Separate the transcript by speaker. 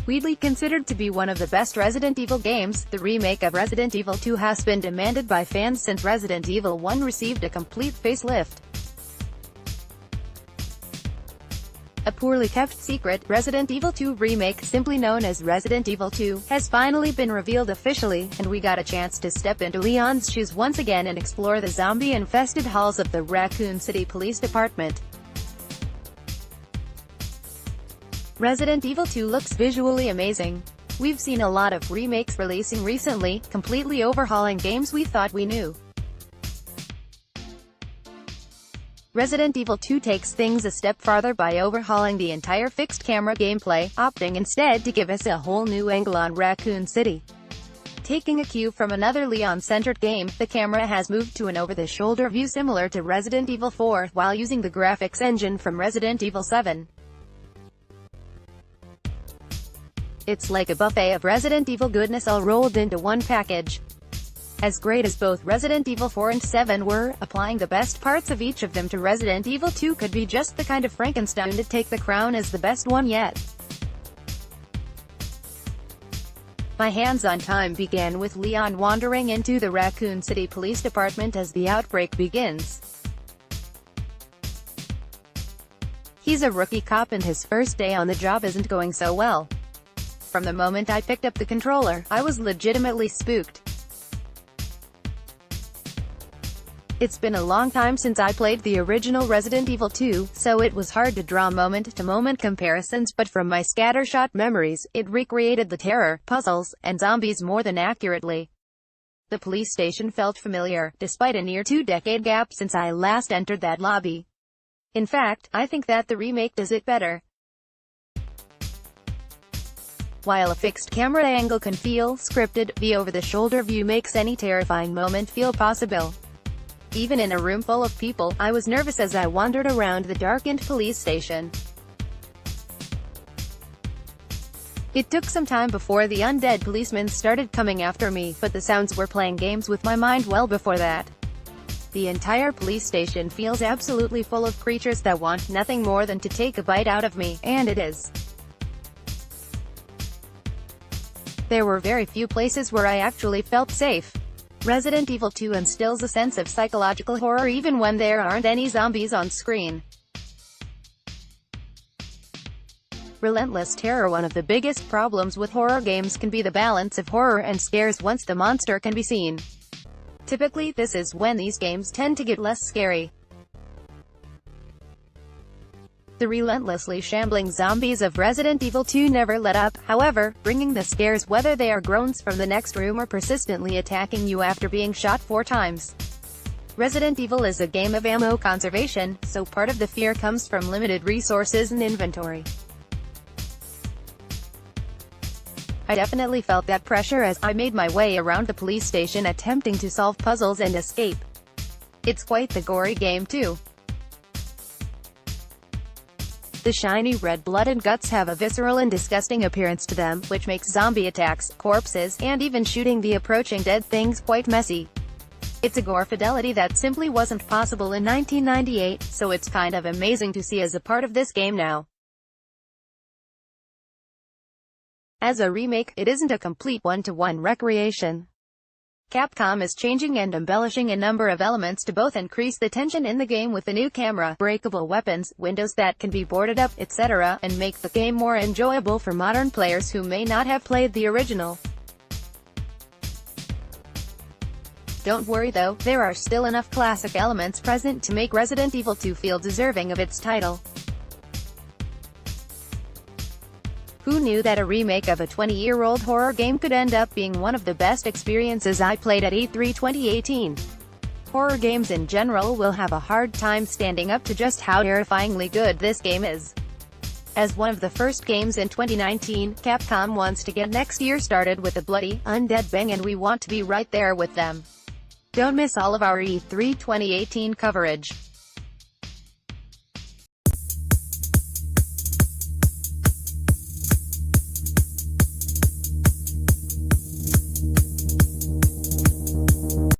Speaker 1: Widely considered to be one of the best Resident Evil games, the remake of Resident Evil 2 has been demanded by fans since Resident Evil 1 received a complete facelift. A poorly kept secret, Resident Evil 2 Remake, simply known as Resident Evil 2, has finally been revealed officially, and we got a chance to step into Leon's shoes once again and explore the zombie-infested halls of the Raccoon City Police Department. Resident Evil 2 looks visually amazing. We've seen a lot of remakes releasing recently, completely overhauling games we thought we knew. Resident Evil 2 takes things a step farther by overhauling the entire fixed camera gameplay, opting instead to give us a whole new angle on Raccoon City. Taking a cue from another Leon-centered game, the camera has moved to an over-the-shoulder view similar to Resident Evil 4, while using the graphics engine from Resident Evil 7. It's like a buffet of Resident Evil goodness all rolled into one package. As great as both Resident Evil 4 and 7 were, applying the best parts of each of them to Resident Evil 2 could be just the kind of Frankenstein to take the crown as the best one yet. My hands-on time began with Leon wandering into the Raccoon City Police Department as the outbreak begins. He's a rookie cop and his first day on the job isn't going so well. From the moment I picked up the controller, I was legitimately spooked. It's been a long time since I played the original Resident Evil 2, so it was hard to draw moment-to-moment comparisons, but from my scattershot memories, it recreated the terror, puzzles, and zombies more than accurately. The police station felt familiar, despite a near two-decade gap since I last entered that lobby. In fact, I think that the remake does it better. While a fixed camera angle can feel scripted, the over-the-shoulder view makes any terrifying moment feel possible. Even in a room full of people, I was nervous as I wandered around the darkened police station. It took some time before the undead policemen started coming after me, but the sounds were playing games with my mind well before that. The entire police station feels absolutely full of creatures that want nothing more than to take a bite out of me, and it is. There were very few places where I actually felt safe. Resident Evil 2 instills a sense of psychological horror even when there aren't any zombies on screen. Relentless terror. One of the biggest problems with horror games can be the balance of horror and scares once the monster can be seen. Typically, this is when these games tend to get less scary. The relentlessly shambling zombies of Resident Evil 2 never let up, however, bringing the scares whether they are groans from the next room or persistently attacking you after being shot 4 times. Resident Evil is a game of ammo conservation, so part of the fear comes from limited resources and inventory. I definitely felt that pressure as I made my way around the police station attempting to solve puzzles and escape. It's quite the gory game too. The shiny red blood and guts have a visceral and disgusting appearance to them, which makes zombie attacks, corpses, and even shooting the approaching dead things quite messy. It's a gore fidelity that simply wasn't possible in 1998, so it's kind of amazing to see as a part of this game now. As a remake, it isn't a complete one-to-one recreation. Capcom is changing and embellishing a number of elements to both increase the tension in the game with a new camera, breakable weapons, windows that can be boarded up, etc., and make the game more enjoyable for modern players who may not have played the original. Don't worry though, there are still enough classic elements present to make Resident Evil 2 feel deserving of its title. Who knew that a remake of a 20-year-old horror game could end up being one of the best experiences I played at E3 2018? Horror games in general will have a hard time standing up to just how terrifyingly good this game is. As one of the first games in 2019, Capcom wants to get next year started with a bloody, undead bang, and we want to be right there with them. Don't miss all of our E3 2018 coverage.